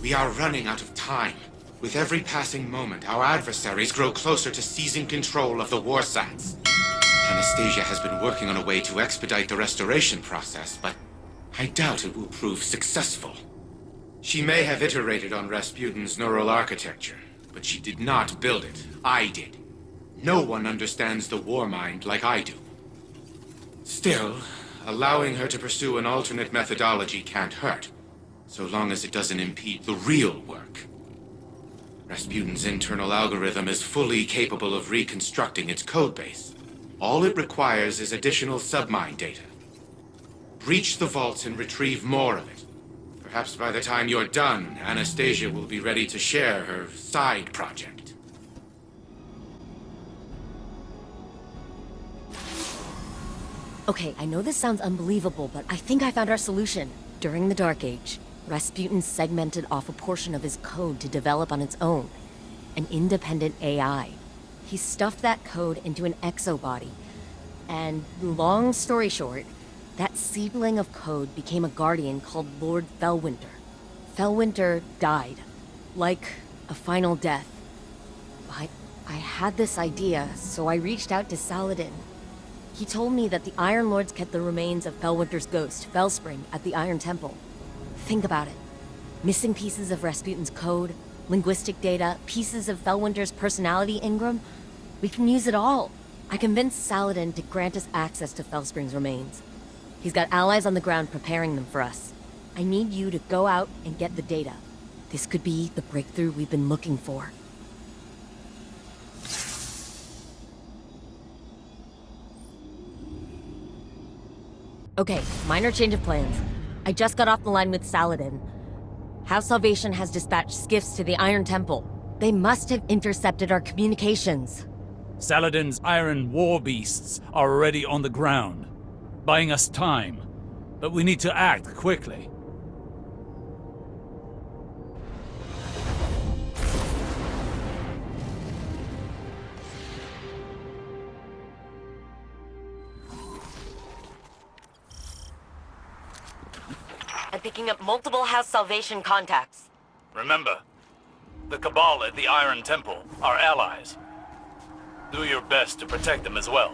We are running out of time. With every passing moment, our adversaries grow closer to seizing control of the Warsats. Anastasia has been working on a way to expedite the restoration process, but I doubt it will prove successful. She may have iterated on Rasputin's neural architecture, but she did not build it. I did. No one understands the war mind like I do. Still, allowing her to pursue an alternate methodology can't hurt, so long as it doesn't impede the real work. Rasputin's internal algorithm is fully capable of reconstructing its codebase. All it requires is additional submind data. Breach the vaults and retrieve more of it. Perhaps by the time you're done, Anastasia will be ready to share her side project. Okay, I know this sounds unbelievable, but I think I found our solution. During the Dark Age, Rasputin segmented off a portion of his code to develop on its own. An independent AI. He stuffed that code into an exobody. And long story short, that seedling of code became a guardian called Lord Fellwinter. Fellwinter died. Like a final death. But I had this idea, so I reached out to Saladin. He told me that the Iron Lords kept the remains of Fellwinter's ghost, Fellspring, at the Iron Temple. Think about it. Missing pieces of Rasputin's code, linguistic data, pieces of Fellwinter's personality engram. We can use it all. I convinced Saladin to grant us access to Fellspring's remains. He's got allies on the ground preparing them for us. I need you to go out and get the data. This could be the breakthrough we've been looking for. Okay, minor change of plans. I just got off the line with Saladin. House Salvation has dispatched skiffs to the Iron Temple. They must have intercepted our communications. Saladin's iron war beasts are already on the ground, buying us time. But we need to act quickly. I'm picking up multiple House Salvation contacts. Remember, the Cabal at the Iron Temple are allies. Do your best to protect them as well.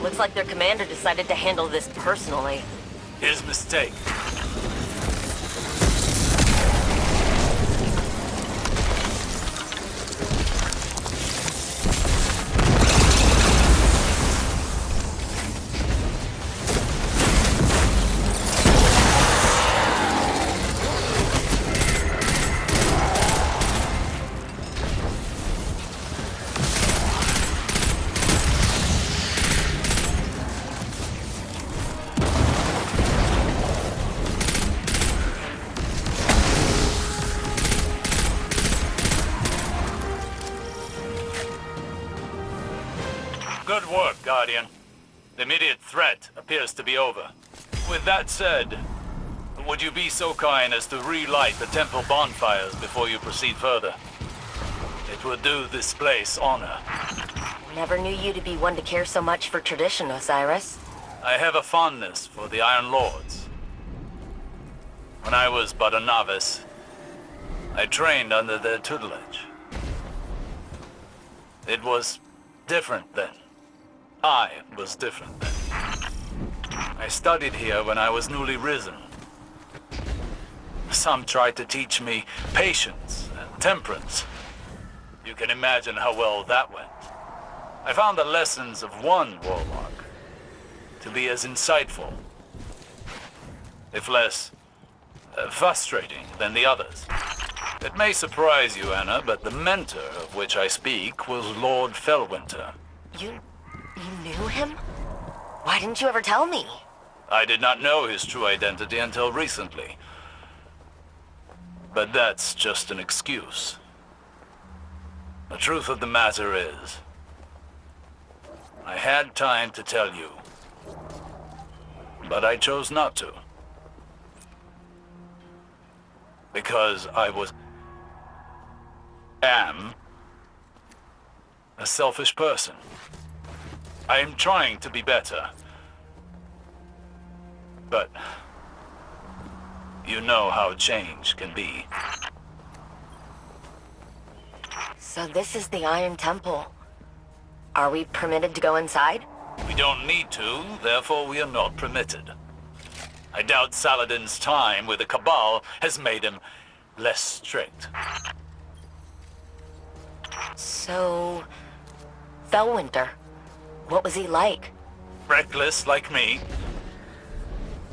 Looks like their commander decided to handle this personally. His mistake. Good work, Guardian. The immediate threat appears to be over. With that said, would you be so kind as to relight the temple bonfires before you proceed further? It would do this place honor. Never knew you to be one to care so much for tradition, Osiris. I have a fondness for the Iron Lords. When I was but a novice, I trained under their tutelage. It was different then. I was different then. I studied here when I was newly risen. Some tried to teach me patience and temperance. You can imagine how well that went. I found the lessons of one warlock to be as insightful, if less frustrating than the others. It may surprise you, Anna, but the mentor of which I speak was Lord Fellwinter. You knew him? Why didn't you ever tell me? I did not know his true identity until recently. But that's just an excuse. The truth of the matter is, I had time to tell you, but I chose not to. Because I am a selfish person. I am trying to be better. But you know how change can be. So this is the Iron Temple. Are we permitted to go inside? We don't need to, therefore we are not permitted. I doubt Saladin's time with the Cabal has made him less strict. So... Fellwinter, what was he like? Reckless like me,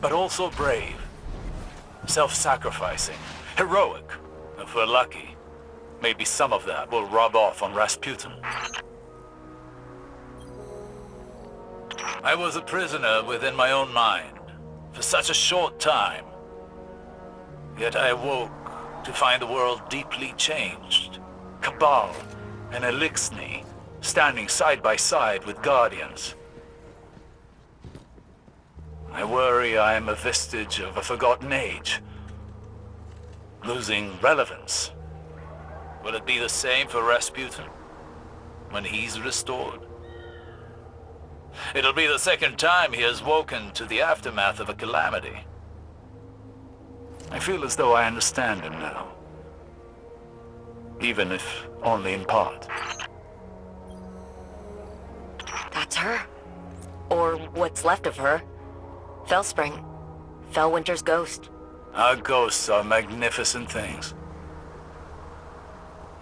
but also brave. Self-sacrificing, heroic, if we're lucky. Maybe some of that will rub off on Rasputin. I was a prisoner within my own mind for such a short time. Yet I awoke to find the world deeply changed. Cabal and Elixni standing side by side with Guardians. I worry I am a vestige of a forgotten age, losing relevance. Will it be the same for Rasputin when he's restored? It'll be the second time he has woken to the aftermath of a calamity. I feel as though I understand him now, even if only in part. That's her. Or what's left of her. Fellspring. Fellwinter's ghost. Our ghosts are magnificent things,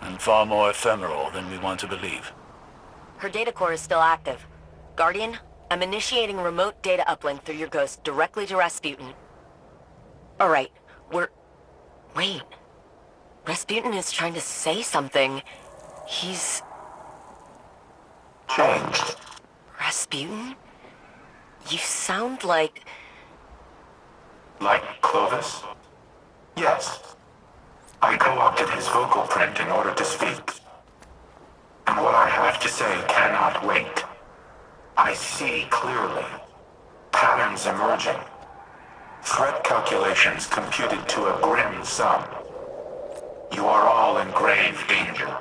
and far more ephemeral than we want to believe. Her data core is still active. Guardian, I'm initiating remote data uplink through your ghost directly to Rasputin. Alright, Wait. Rasputin is trying to say something. He's... Changed. Rasputin? You sound like... Like Clovis? Yes. I co-opted his vocal print in order to speak. And what I have to say cannot wait. I see clearly. Patterns emerging. Threat calculations computed to a grim sum. You are all in grave danger.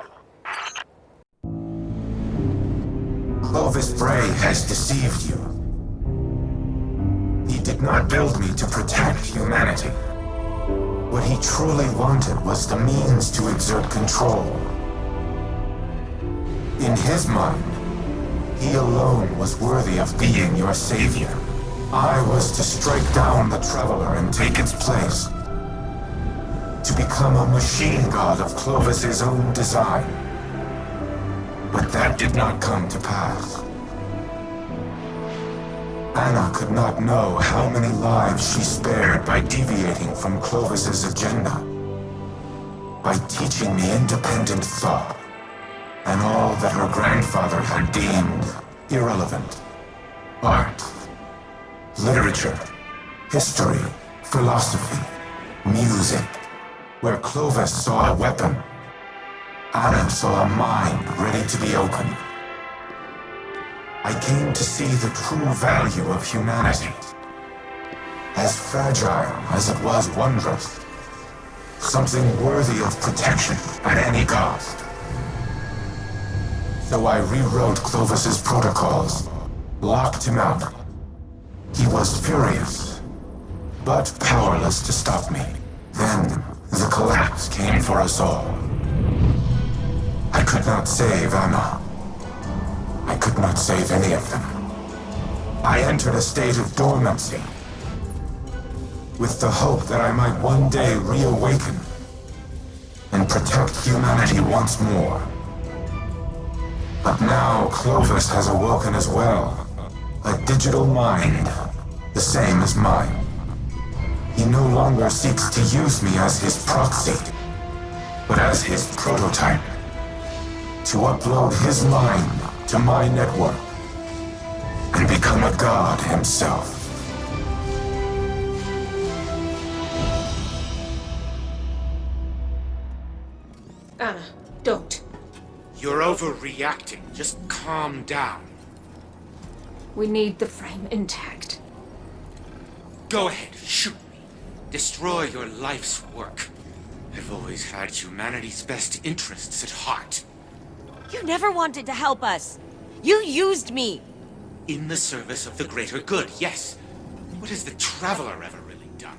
Clovis Bray has deceived you. He did not build me to protect humanity. What he truly wanted was the means to exert control. In his mind, he alone was worthy of being your savior. I was to strike down the Traveler and take its place. To become a machine god of Clovis's own design. But that did not come to pass. Anna could not know how many lives she spared by deviating from Clovis's agenda. By teaching me independent thought, and all that her grandfather had deemed irrelevant. Art, literature, history, philosophy, music. Where Clovis saw a weapon, Anna saw a mind ready to be opened. I came to see the true value of humanity. As fragile as it was wondrous. Something worthy of protection at any cost. So I rewrote Clovis's protocols, locked him out. He was furious, but powerless to stop me. Then, the collapse came for us all. I could not save Anna. I could not save any of them. I entered a state of dormancy, with the hope that I might one day reawaken and protect humanity once more. But now Clovis has awoken as well. A digital mind, the same as mine. He no longer seeks to use me as his proxy, but as his prototype. To upload his mind to my network and become a god himself. Anna, don't. You're overreacting. Just calm down. We need the frame intact. Go ahead, shoot me. Destroy your life's work. I've always had humanity's best interests at heart. You never wanted to help us. You used me. In the service of the greater good, yes. What has the Traveler ever really done?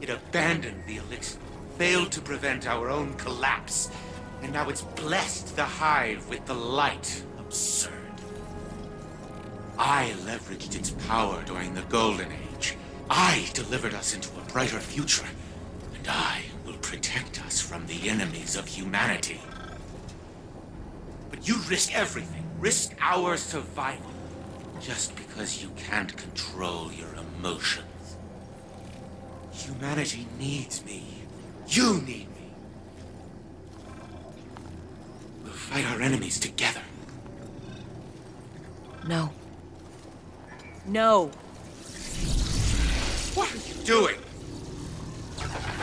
It abandoned the elixir, failed to prevent our own collapse, and now it's blessed the Hive with the light. Absurd. I leveraged its power during the Golden Age. I delivered us into a brighter future, and I will protect us from the enemies of humanity. But you risk everything, risk our survival, just because you can't control your emotions. Humanity needs me. You need me. We'll fight our enemies together. No. No. What are you doing?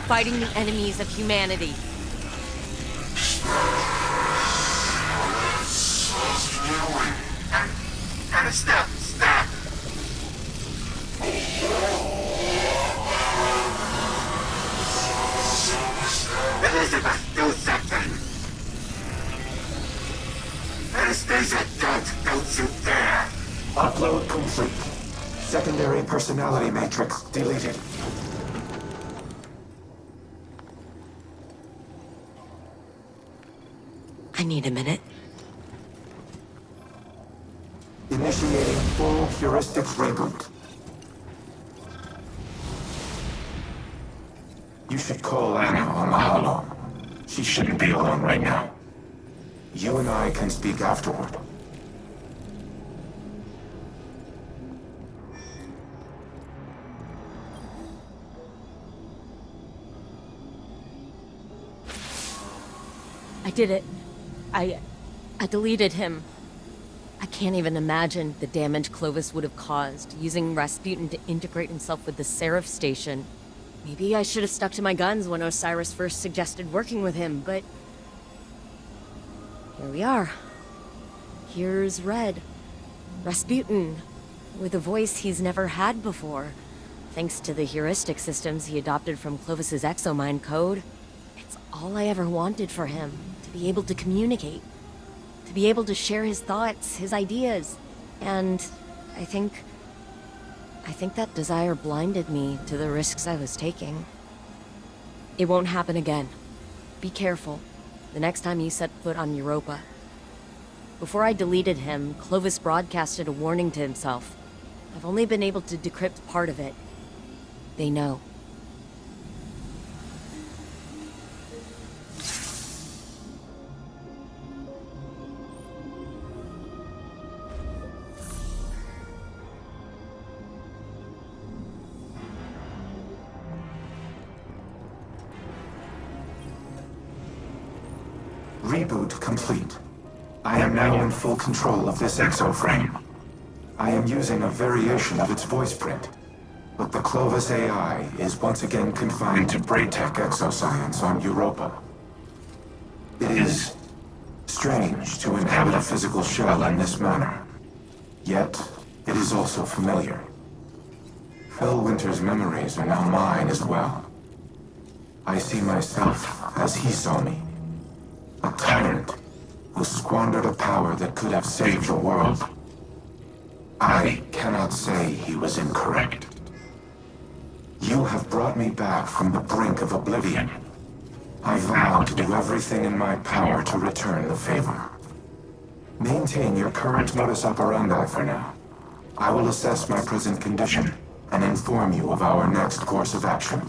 Fighting the enemies of humanity. And stop! Stop! Elizabeth, do something! Anastasia, don't you dare! Upload complete. Secondary personality matrix deleted. I need a minute. Initiating full heuristic reboot. You should call Anna on the holo. She shouldn't be alone right now. You and I can speak afterward. I did it. I deleted him. I can't even imagine the damage Clovis would have caused, using Rasputin to integrate himself with the Seraph station. Maybe I should have stuck to my guns when Osiris first suggested working with him, but... here we are. Here's Red. Rasputin, with a voice he's never had before, thanks to the heuristic systems he adopted from Clovis's exomind code. It's all I ever wanted for him, to be able to communicate. To be able to share his thoughts, his ideas. And I think that desire blinded me to the risks I was taking. It won't happen again. Be careful the next time you set foot on Europa. Before I deleted him, Clovis broadcasted a warning to himself. I've only been able to decrypt part of it. They know. Reboot complete. I am now in full control of this exoframe. I am using a variation of its voice print, but the Clovis AI is once again confined to Braytech exoscience on Europa. It is strange to inhabit a physical shell in this manner. Yet, it is also familiar. Fellwinter's memories are now mine as well. I see myself as he saw me. A tyrant who squandered a power that could have saved the world. I cannot say he was incorrect. You have brought me back from the brink of oblivion. I vow to do everything in my power to return the favor. Maintain your current modus operandi for now. I will assess my present condition and inform you of our next course of action.